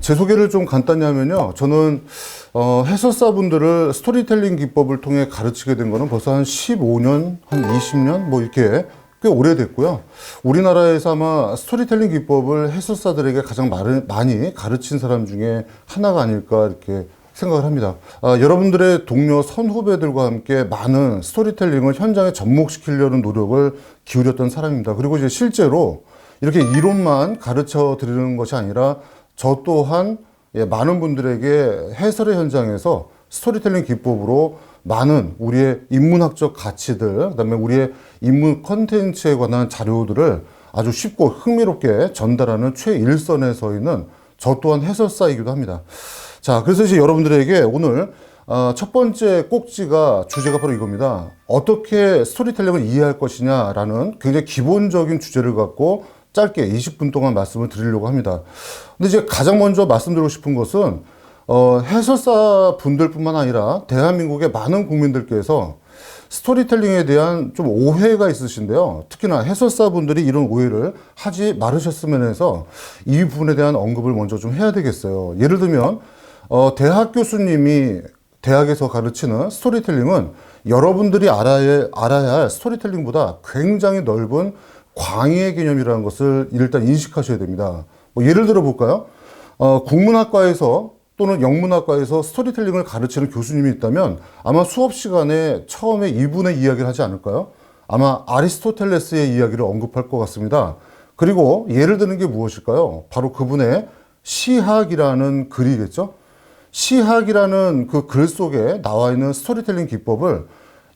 제 소개를 좀 간단히 하면요. 저는 해설사분들을 스토리텔링 기법을 통해 가르치게 된 거는 벌써 한 15년, 한 20년 뭐 이렇게 꽤 오래됐고요. 우리나라에서 아마 스토리텔링 기법을 해설사들에게 가장 많이 가르친 사람 중에 하나가 아닐까 이렇게 생각을 합니다. 여러분들의 동료 선후배들과 함께 많은 스토리텔링을 현장에 접목시키려는 노력을 기울였던 사람입니다. 그리고 이제 실제로 이렇게 이론만 가르쳐 드리는 것이 아니라 저 또한 많은 분들에게 해설의 현장에서 스토리텔링 기법으로 많은 우리의 인문학적 가치들, 그다음에 우리의 인문 컨텐츠에 관한 자료들을 아주 쉽고 흥미롭게 전달하는 최일선에 서 있는 저 또한 해설사이기도 합니다. 자, 그래서 이제 여러분들에게 오늘 첫 번째 꼭지가 주제가 바로 이겁니다. 어떻게 스토리텔링을 이해할 것이냐라는 굉장히 기본적인 주제를 갖고 짧게 20분 동안 말씀을 드리려고 합니다. 근데 이제 가장 먼저 말씀드리고 싶은 것은 해설사 분들뿐만 아니라 대한민국의 많은 국민들께서 스토리텔링에 대한 좀 오해가 있으신데요. 특히나 해설사 분들이 이런 오해를 하지 말으셨으면 해서 이 부분에 대한 언급을 먼저 좀 해야 되겠어요. 예를 들면 대학 교수님이 대학에서 가르치는 스토리텔링은 여러분들이 알아야 할 스토리텔링보다 굉장히 넓은 광의의 개념이라는 것을 일단 인식하셔야 됩니다. 뭐 예를 들어 볼까요? 국문학과에서 또는 영문학과에서 스토리텔링을 가르치는 교수님이 있다면 아마 수업 시간에 처음에 이분의 이야기를 하지 않을까요? 아마 아리스토텔레스의 이야기를 언급할 것 같습니다. 그리고 예를 드는 게 무엇일까요? 바로 그분의 시학이라는 글이겠죠? 시학이라는 그 글 속에 나와 있는 스토리텔링 기법을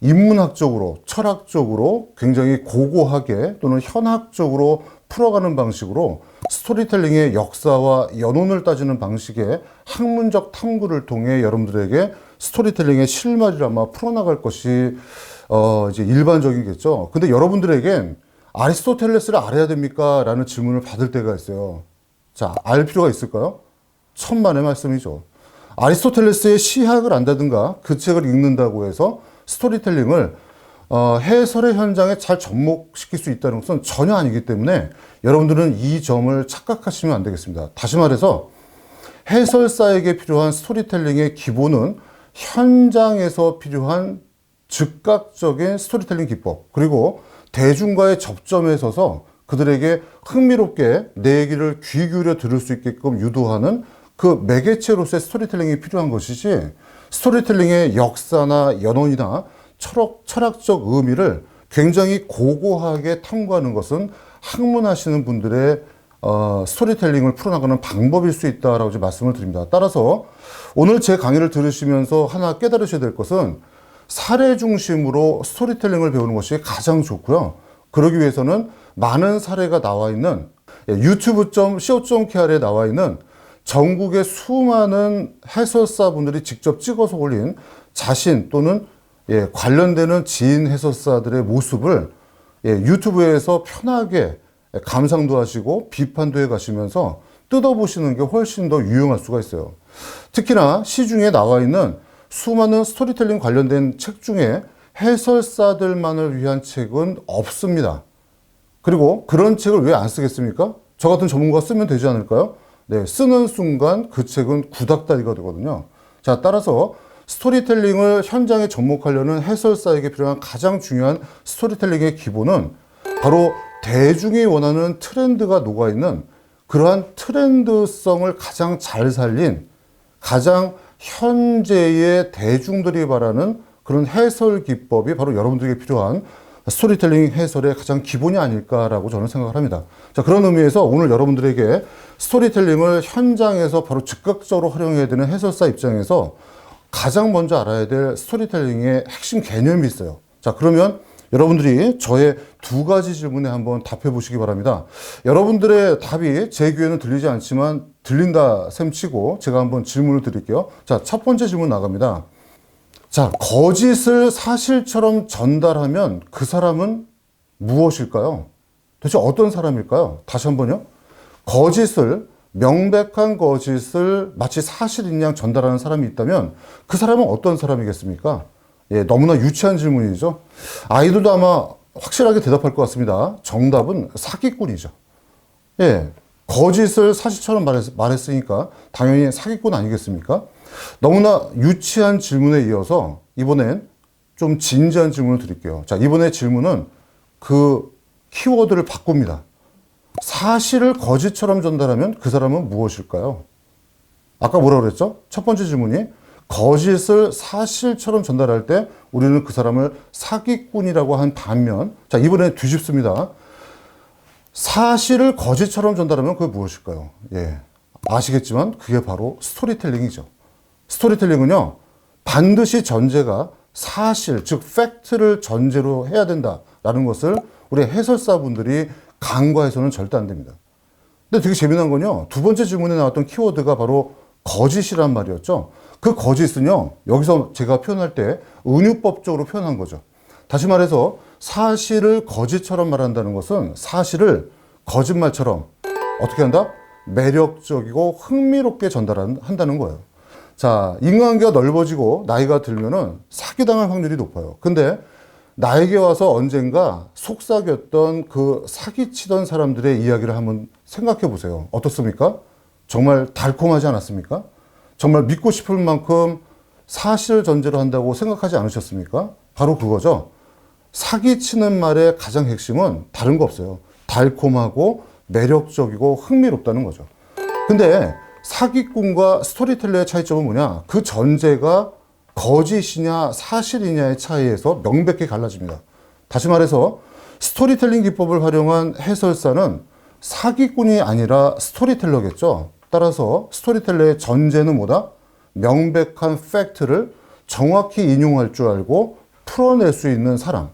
인문학적으로, 철학적으로 굉장히 고고하게 또는 현학적으로 풀어가는 방식으로 스토리텔링의 역사와 연원을 따지는 방식의 학문적 탐구를 통해 여러분들에게 스토리텔링의 실마리를 아마 풀어나갈 것이 이제 일반적이겠죠. 근데 여러분들에겐 아리스토텔레스를 알아야 됩니까? 라는 질문을 받을 때가 있어요. 자, 알 필요가 있을까요? 천만의 말씀이죠. 아리스토텔레스의 시학을 안다든가 그 책을 읽는다고 해서 스토리텔링을 해설의 현장에 잘 접목시킬 수 있다는 것은 전혀 아니기 때문에 여러분들은 이 점을 착각하시면 안 되겠습니다. 다시 말해서 해설사에게 필요한 스토리텔링의 기본은 현장에서 필요한 즉각적인 스토리텔링 기법, 그리고 대중과의 접점에 서서 그들에게 흥미롭게 내 얘기를 귀 기울여 들을 수 있게끔 유도하는 그 매개체로서의 스토리텔링이 필요한 것이지, 스토리텔링의 역사나 연원이나 철학적 의미를 굉장히 고고하게 탐구하는 것은 학문하시는 분들의 스토리텔링을 풀어나가는 방법일 수 있다라고 말씀을 드립니다. 따라서 오늘 제 강의를 들으시면서 하나 깨달으셔야 될 것은 사례 중심으로 스토리텔링을 배우는 것이 가장 좋고요. 그러기 위해서는 많은 사례가 나와 있는 유튜브.co.kr에 나와 있는 전국의 수많은 해설사분들이 직접 찍어서 올린 자신 또는 관련되는 지인 해설사들의 모습을 유튜브에서 편하게 감상도 하시고 비판도 해 가시면서 뜯어보시는 게 훨씬 더 유용할 수가 있어요. 특히나 시중에 나와 있는 수많은 스토리텔링 관련된 책 중에 해설사들만을 위한 책은 없습니다. 그리고 그런 책을 왜 안 쓰겠습니까? 저 같은 전문가가 쓰면 되지 않을까요? 네, 쓰는 순간 그 책은 구닥다리가 되거든요. 자, 따라서 스토리텔링을 현장에 접목하려는 해설사에게 필요한 가장 중요한 스토리텔링의 기본은 바로 대중이 원하는 트렌드가 녹아있는 그러한 트렌드성을 가장 잘 살린, 가장 현재의 대중들이 바라는 그런 해설 기법이 바로 여러분들에게 필요한 스토리텔링 해설의 가장 기본이 아닐까라고 저는 생각을 합니다. 자, 그런 의미에서 오늘 여러분들에게 스토리텔링을 현장에서 바로 즉각적으로 활용해야 되는 해설사 입장에서 가장 먼저 알아야 될 스토리텔링의 핵심 개념이 있어요. 자, 그러면 여러분들이 저의 두 가지 질문에 한번 답해 보시기 바랍니다. 여러분들의 답이 제 귀에는 들리지 않지만 들린다 셈치고 제가 한번 질문을 드릴게요. 자, 첫 번째 질문 나갑니다. 자, 거짓을 사실처럼 전달하면 그 사람은 무엇일까요? 도대체 어떤 사람일까요? 다시 한번요. 명백한 거짓을 마치 사실인 양 전달하는 사람이 있다면 그 사람은 어떤 사람이겠습니까? 너무나 유치한 질문이죠. 아이들도 아마 확실하게 대답할 것 같습니다. 정답은 사기꾼이죠. 거짓을 사실처럼 말했으니까 당연히 사기꾼 아니겠습니까? 너무나 유치한 질문에 이어서 이번엔 좀 진지한 질문을 드릴게요. 자, 이번에 질문은 그 키워드를 바꿉니다. 사실을 거짓처럼 전달하면 그 사람은 무엇일까요? 아까 뭐라고 그랬죠? 첫 번째 질문이 거짓을 사실처럼 전달할 때 우리는 그 사람을 사기꾼이라고 한 반면, 자, 이번에 뒤집습니다. 사실을 거짓처럼 전달하면 그게 무엇일까요? 예. 아시겠지만 그게 바로 스토리텔링이죠. 스토리텔링은요, 반드시 전제가 사실, 즉 팩트를 전제로 해야 된다라는 것을 우리 해설사분들이 간과해서는 절대 안 됩니다. 근데 되게 재미난 건요, 두 번째 질문에 나왔던 키워드가 바로 거짓이란 말이었죠. 그 거짓은요, 여기서 제가 표현할 때 은유법적으로 표현한 거죠. 다시 말해서 사실을 거짓처럼 말한다는 것은 사실을 거짓말처럼 어떻게 한다? 매력적이고 흥미롭게 전달한다는 거예요. 자, 인간관계가 넓어지고 나이가 들면은 사기당할 확률이 높아요. 근데 나에게 와서 언젠가 속삭였던 그 사기치던 사람들의 이야기를 한번 생각해 보세요. 어떻습니까? 정말 달콤하지 않았습니까? 정말 믿고 싶을 만큼 사실 전제로 한다고 생각하지 않으셨습니까? 바로 그거죠. 사기치는 말의 가장 핵심은 다른 거 없어요. 달콤하고 매력적이고 흥미롭다는 거죠. 근데 사기꾼과 스토리텔러의 차이점은 뭐냐? 그 전제가 거짓이냐 사실이냐의 차이에서 명백히 갈라집니다. 다시 말해서 스토리텔링 기법을 활용한 해설사는 사기꾼이 아니라 스토리텔러겠죠. 따라서 스토리텔러의 전제는 뭐다? 명백한 팩트를 정확히 인용할 줄 알고 풀어낼 수 있는 사람.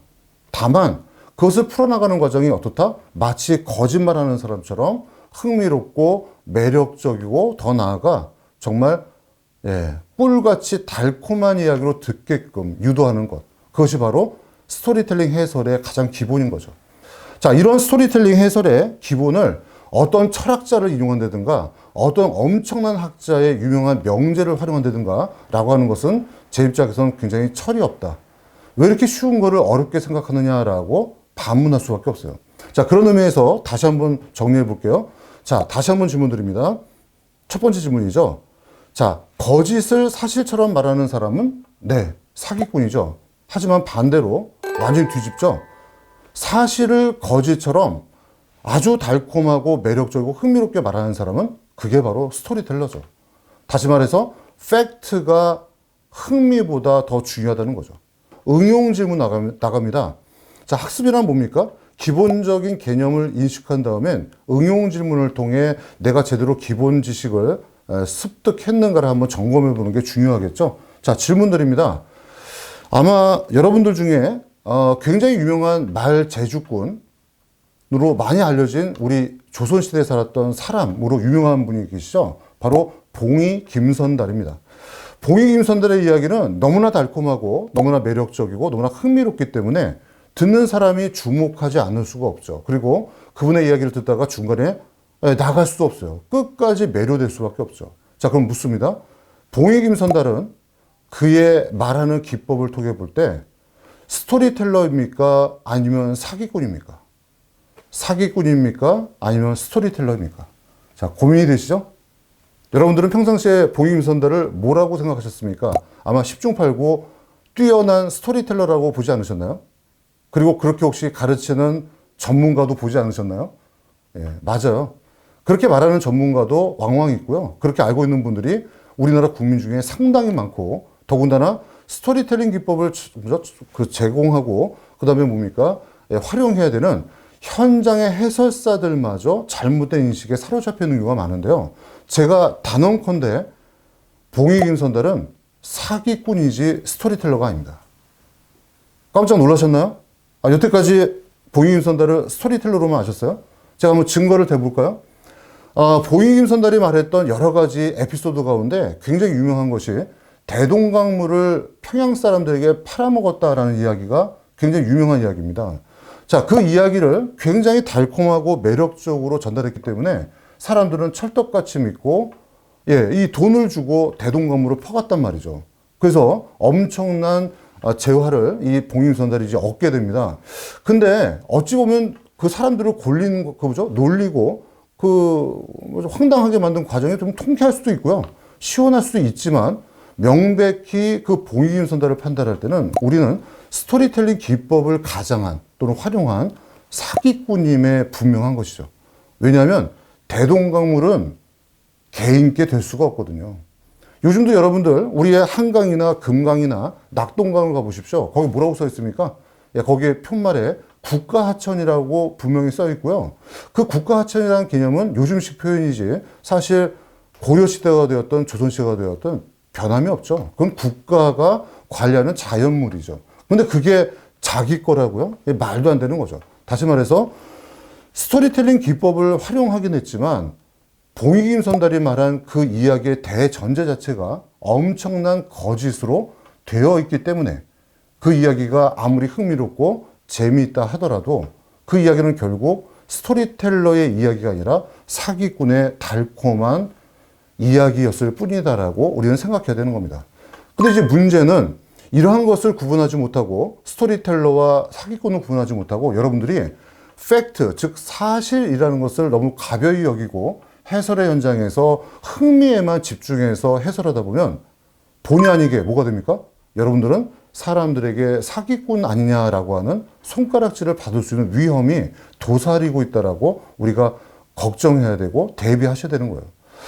다만 그것을 풀어나가는 과정이 어떻다? 마치 거짓말하는 사람처럼 흥미롭고 매력적이고 더 나아가 정말 꿀같이 달콤한 이야기로 듣게끔 유도하는 것. 그것이 바로 스토리텔링 해설의 가장 기본인 거죠. 자, 이런 스토리텔링 해설의 기본을 어떤 철학자를 인용한다든가 어떤 엄청난 학자의 유명한 명제를 활용한다든가 라고 하는 것은 제 입장에서는 굉장히 철이 없다. 왜 이렇게 쉬운 거를 어렵게 생각하느냐라고 반문할 수밖에 없어요. 자, 그런 의미에서 다시 한번 정리해 볼게요. 자, 다시 한번 질문 드립니다. 첫 번째 질문이죠. 자, 거짓을 사실처럼 말하는 사람은 네, 사기꾼이죠. 하지만 반대로 완전히 뒤집죠. 사실을 거짓처럼 아주 달콤하고 매력적이고 흥미롭게 말하는 사람은 그게 바로 스토리텔러죠. 다시 말해서 팩트가 흥미보다 더 중요하다는 거죠. 응용 질문 나갑니다. 자, 학습이란 뭡니까? 기본적인 개념을 인식한 다음엔 응용 질문을 통해 내가 제대로 기본 지식을 습득했는가를 한번 점검해 보는 게 중요하겠죠. 자, 질문 드립니다. 아마 여러분들 중에 굉장히 유명한 말 제주꾼으로 많이 알려진 우리 조선시대에 살았던 사람으로 유명한 분이 계시죠. 바로 봉이 김선달입니다. 봉이 김선달의 이야기는 너무나 달콤하고 너무나 매력적이고 너무나 흥미롭기 때문에 듣는 사람이 주목하지 않을 수가 없죠. 그리고 그분의 이야기를 듣다가 중간에 나갈 수도 없어요. 끝까지 매료될 수밖에 없죠. 자, 그럼 묻습니다. 봉이 김선달은 그의 말하는 기법을 통해 볼 때 스토리텔러입니까? 아니면 사기꾼입니까? 사기꾼입니까? 아니면 스토리텔러입니까? 자, 고민이 되시죠? 여러분들은 평상시에 봉이 김선달을 뭐라고 생각하셨습니까? 아마 10중 8구 뛰어난 스토리텔러라고 보지 않으셨나요? 그리고 그렇게 혹시 가르치는 전문가도 보지 않으셨나요? 예, 맞아요. 그렇게 말하는 전문가도 왕왕 있고요. 그렇게 알고 있는 분들이 우리나라 국민 중에 상당히 많고, 더군다나 스토리텔링 기법을 제공하고, 그 다음에 뭡니까? 예, 활용해야 되는 현장의 해설사들마저 잘못된 인식에 사로잡혀 있는 경우가 많은데요. 제가 단언컨대 봉이 김선달은 사기꾼이지 스토리텔러가 아닙니다. 깜짝 놀라셨나요? 여태까지 봉이 김선달을 스토리텔러로만 아셨어요? 제가 한번 증거를 대볼까요? 봉이 김선달이 말했던 여러 가지 에피소드 가운데 굉장히 유명한 것이 대동강물을 평양 사람들에게 팔아먹었다라는 이야기가 굉장히 유명한 이야기입니다. 자, 그 이야기를 굉장히 달콤하고 매력적으로 전달했기 때문에 사람들은 찰떡같이 믿고 이 돈을 주고 대동강물을 퍼갔단 말이죠. 그래서 엄청난 재화를 이 봉이 김선달이 이제 얻게 됩니다. 근데 어찌 보면 그 사람들을 놀리고 뭐 황당하게 만든 과정이 좀 통쾌할 수도 있고요. 시원할 수도 있지만 명백히 그 봉익임 선달을 판단할 때는 우리는 스토리텔링 기법을 가장한 또는 활용한 사기꾼임에 분명한 것이죠. 왜냐하면 대동강물은 개인께 될 수가 없거든요. 요즘도 여러분들 우리의 한강이나 금강이나 낙동강을 가보십시오. 거기 뭐라고 써 있습니까? 예, 거기에 푯말에 국가하천이라고 분명히 써 있고요. 그 국가하천이라는 개념은 요즘식 표현이지 사실 고려시대가 되었던 조선시대가 되었던 변함이 없죠. 그건 국가가 관리하는 자연물이죠. 근데 그게 자기 거라고요? 말도 안 되는 거죠. 다시 말해서 스토리텔링 기법을 활용하긴 했지만 봉익임 선달이 말한 그 이야기의 대전제 자체가 엄청난 거짓으로 되어 있기 때문에 그 이야기가 아무리 흥미롭고 재미있다 하더라도 그 이야기는 결국 스토리텔러의 이야기가 아니라 사기꾼의 달콤한 이야기였을 뿐이다라고 우리는 생각해야 되는 겁니다. 근데 이제 문제는 이러한 것을 구분하지 못하고 스토리텔러와 사기꾼을 구분하지 못하고 여러분들이 팩트, 즉 사실이라는 것을 너무 가벼이 여기고 해설의 현장에서 흥미에만 집중해서 해설하다 보면 본의 아니게 뭐가 됩니까? 여러분들은 사람들에게 사기꾼 아니냐라고 하는 손가락질을 받을 수 있는 위험이 도사리고 있다라고 우리가 걱정해야 되고 대비하셔야 되는 거예요.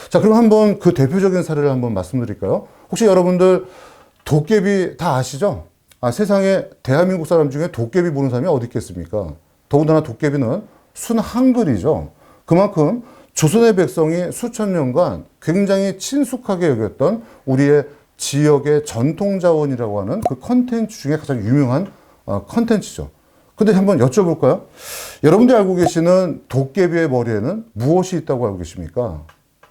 자, 그럼 한번 그 대표적인 사례를 한번 말씀드릴까요? 혹시 여러분들 도깨비 다 아시죠? 세상에 대한민국 사람 중에 도깨비 보는 사람이 어디 있겠습니까? 더군다나 도깨비는 순한글이죠. 그만큼 조선의 백성이 수천 년간 굉장히 친숙하게 여겼던 우리의 지역의 전통자원이라고 하는 그 컨텐츠 중에 가장 유명한 컨텐츠죠. 근데 한번 여쭤볼까요? 여러분들이 알고 계시는 도깨비의 머리에는 무엇이 있다고 알고 계십니까?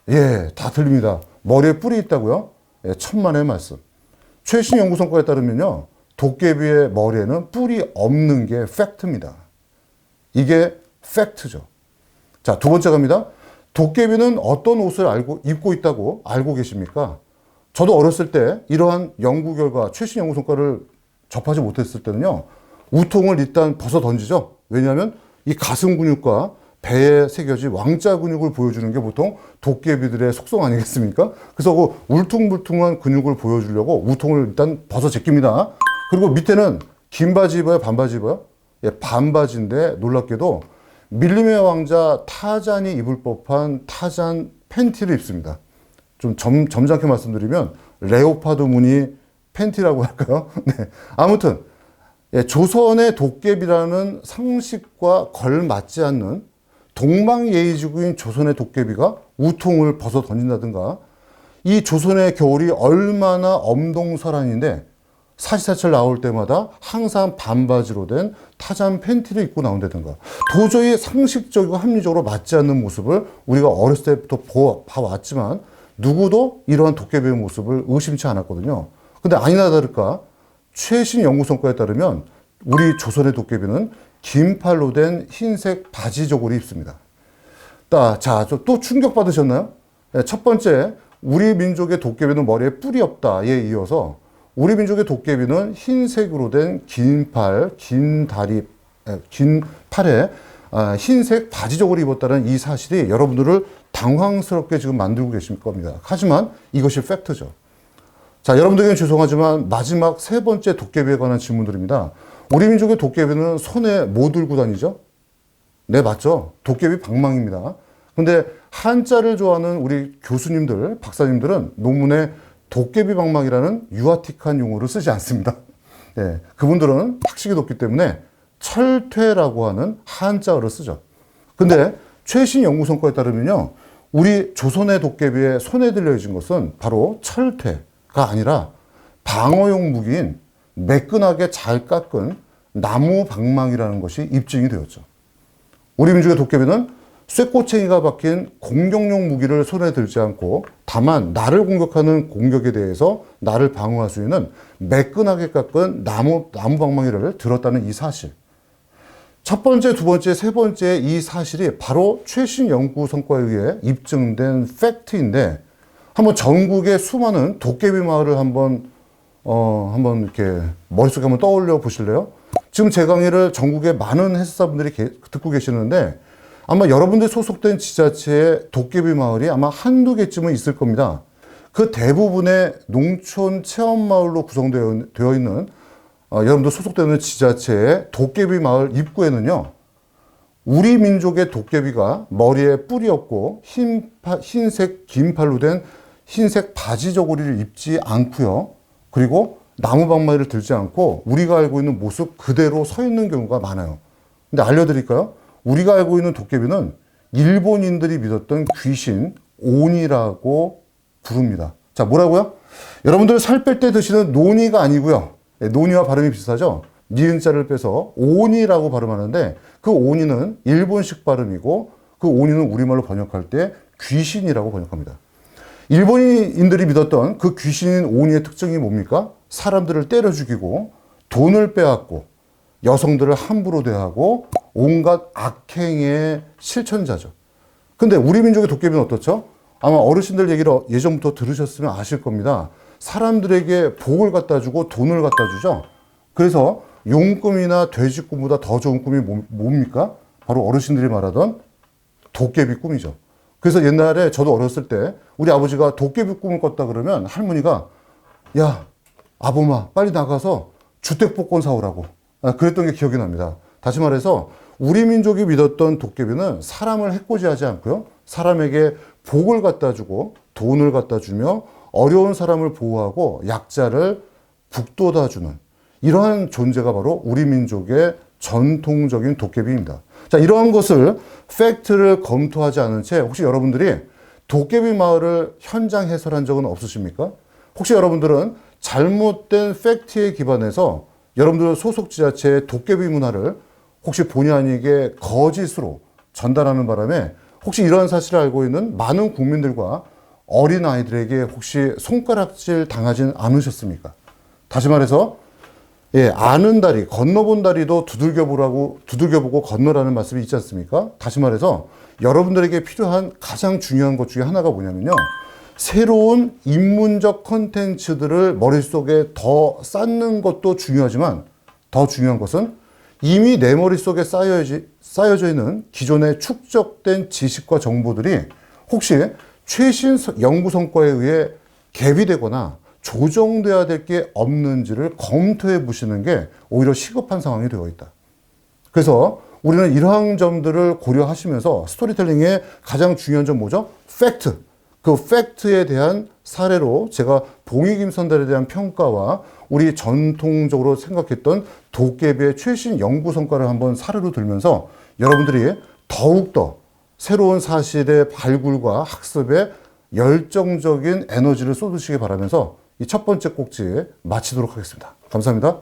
예, 다 들립니다. 머리에 뿔이 있다고요? 예, 천만의 말씀. 최신 연구 성과에 따르면요, 도깨비의 머리에는 뿔이 없는 게 팩트입니다. 이게 팩트죠. 자, 두 번째 갑니다. 도깨비는 어떤 옷을 입고 있다고 알고 계십니까? 저도 어렸을 때 이러한 연구 결과, 최신 연구 성과를 접하지 못했을 때는요, 우통을 일단 벗어 던지죠. 왜냐하면 이 가슴 근육과 배에 새겨진 왕자 근육을 보여주는 게 보통 도깨비들의 속성 아니겠습니까? 그래서 그 울퉁불퉁한 근육을 보여주려고 우통을 일단 벗어 제낍니다. 그리고 밑에는 긴 바지 입어요? 반바지 입어요? 예, 반바지인데 놀랍게도 밀림의 왕자 타잔이 입을 법한 타잔 팬티를 입습니다. 좀 점잖게 말씀드리면 레오파드 무늬 팬티라고 할까요? 네. 아무튼 예, 조선의 도깨비라는 상식과 걸맞지 않는 동방예의지국인 조선의 도깨비가 우통을 벗어 던진다든가, 이 조선의 겨울이 얼마나 엄동설한인데 사시사철 나올 때마다 항상 반바지로 된 타잔 팬티를 입고 나온다든가, 도저히 상식적이고 합리적으로 맞지 않는 모습을 우리가 어렸을 때부터 봐왔지만 누구도 이러한 도깨비의 모습을 의심치 않았거든요. 근데 아니나 다를까 최신 연구 성과에 따르면 우리 조선의 도깨비는 긴 팔로 된 흰색 바지 저고리 입습니다. 자, 또 충격받으셨나요? 첫 번째, 우리 민족의 도깨비는 머리에 뿔이 없다에 이어서 우리 민족의 도깨비는 흰색으로 된 긴 팔, 긴 다리, 긴 팔에 흰색 바지 저고리 입었다는 이 사실이 여러분들을 당황스럽게 지금 만들고 계실 겁니다. 하지만 이것이 팩트죠. 자, 여러분들에게는 죄송하지만 마지막 세 번째 도깨비에 관한 질문들입니다. 우리 민족의 도깨비는 손에 뭐 들고 다니죠? 네, 맞죠. 도깨비 방망입니다. 근데 한자를 좋아하는 우리 교수님들, 박사님들은 논문에 도깨비 방망이라는 유아틱한 용어를 쓰지 않습니다. 네, 그분들은 학식이 높기 때문에 철퇴라고 하는 한자어를 쓰죠. 근데 최신 연구 성과에 따르면요, 우리 조선의 도깨비의 손에 들려진 것은 바로 철퇴가 아니라 방어용 무기인 매끈하게 잘 깎은 나무 방망이라는 것이 입증이 되었죠. 우리 민족의 도깨비는 쇠꼬챙이가 박힌 공격용 무기를 손에 들지 않고 다만 나를 공격하는 공격에 대해서 나를 방어할 수 있는 매끈하게 깎은 나무 방망이를 들었다는 이 사실. 첫 번째, 두 번째, 세 번째 이 사실이 바로 최신 연구 성과에 의해 입증된 팩트인데, 한번 전국의 수많은 도깨비 마을을 한번 이렇게 머릿속에 한번 떠올려 보실래요? 지금 제 강의를 전국의 많은 해설사분들이 듣고 계시는데 아마 여러분들 소속된 지자체에 도깨비 마을이 아마 한두 개쯤은 있을 겁니다. 그 대부분의 농촌 체험마을로 구성되어 있는 여러분들 소속되는 지자체의 도깨비 마을 입구에는요, 우리 민족의 도깨비가 머리에 뿔이 없고 흰색 긴 팔로 된 흰색 바지 저고리를 입지 않고요. 그리고 나무방망이를 들지 않고 우리가 알고 있는 모습 그대로 서 있는 경우가 많아요. 근데 알려드릴까요? 우리가 알고 있는 도깨비는 일본인들이 믿었던 귀신 오니라고 부릅니다. 자, 뭐라고요? 여러분들 살 뺄 때 드시는 노니가 아니고요. 노니와 발음이 비슷하죠? 니은자를 빼서 오니라고 발음하는데 그 오니는 일본식 발음이고 그 오니는 우리말로 번역할 때 귀신이라고 번역합니다. 일본인들이 믿었던 그 귀신인 오니의 특징이 뭡니까? 사람들을 때려 죽이고 돈을 빼앗고 여성들을 함부로 대하고 온갖 악행의 실천자죠. 근데 우리 민족의 도깨비는 어떻죠? 아마 어르신들 얘기를 예전부터 들으셨으면 아실 겁니다. 사람들에게 복을 갖다 주고 돈을 갖다 주죠. 그래서 용꿈이나 돼지 꿈보다 더 좋은 꿈이 뭡니까? 바로 어르신들이 말하던 도깨비 꿈이죠. 그래서 옛날에 저도 어렸을 때 우리 아버지가 도깨비 꿈을 꿨다 그러면 할머니가 야, 아범아, 빨리 나가서 주택복권 사오라고. 그랬던 게 기억이 납니다. 다시 말해서 우리 민족이 믿었던 도깨비는 사람을 해코지하지 않고요. 사람에게 복을 갖다 주고 돈을 갖다 주며 어려운 사람을 보호하고 약자를 북돋아주는 이러한 존재가 바로 우리 민족의 전통적인 도깨비입니다. 자, 이러한 것을 팩트를 검토하지 않은 채 혹시 여러분들이 도깨비 마을을 현장 해설한 적은 없으십니까? 혹시 여러분들은 잘못된 팩트에 기반해서 여러분들 소속 지자체의 도깨비 문화를 혹시 본의 아니게 거짓으로 전달하는 바람에 혹시 이러한 사실을 알고 있는 많은 국민들과 어린 아이들에게 혹시 손가락질 당하진 않으셨습니까? 다시 말해서 아는 다리, 건너본 다리도 두들겨보고 건너라는 말씀이 있지 않습니까? 다시 말해서 여러분들에게 필요한 가장 중요한 것 중에 하나가 뭐냐면요. 새로운 인문적 컨텐츠들을 머릿속에 더 쌓는 것도 중요하지만 더 중요한 것은 이미 내 머릿속에 쌓여져 있는 기존에 축적된 지식과 정보들이 혹시 최신 연구 성과에 의해 개비되거나 조정돼야 될 게 없는지를 검토해 보시는 게 오히려 시급한 상황이 되어 있다. 그래서 우리는 이러한 점들을 고려하시면서 스토리텔링의 가장 중요한 점 뭐죠? 팩트. 그 팩트에 대한 사례로 제가 봉익임선달에 대한 평가와 우리 전통적으로 생각했던 도깨비의 최신 연구 성과를 한번 사례로 들면서 여러분들이 더욱더 새로운 사실의 발굴과 학습에 열정적인 에너지를 쏟으시기 바라면서 이 첫 번째 꼭지 마치도록 하겠습니다. 감사합니다.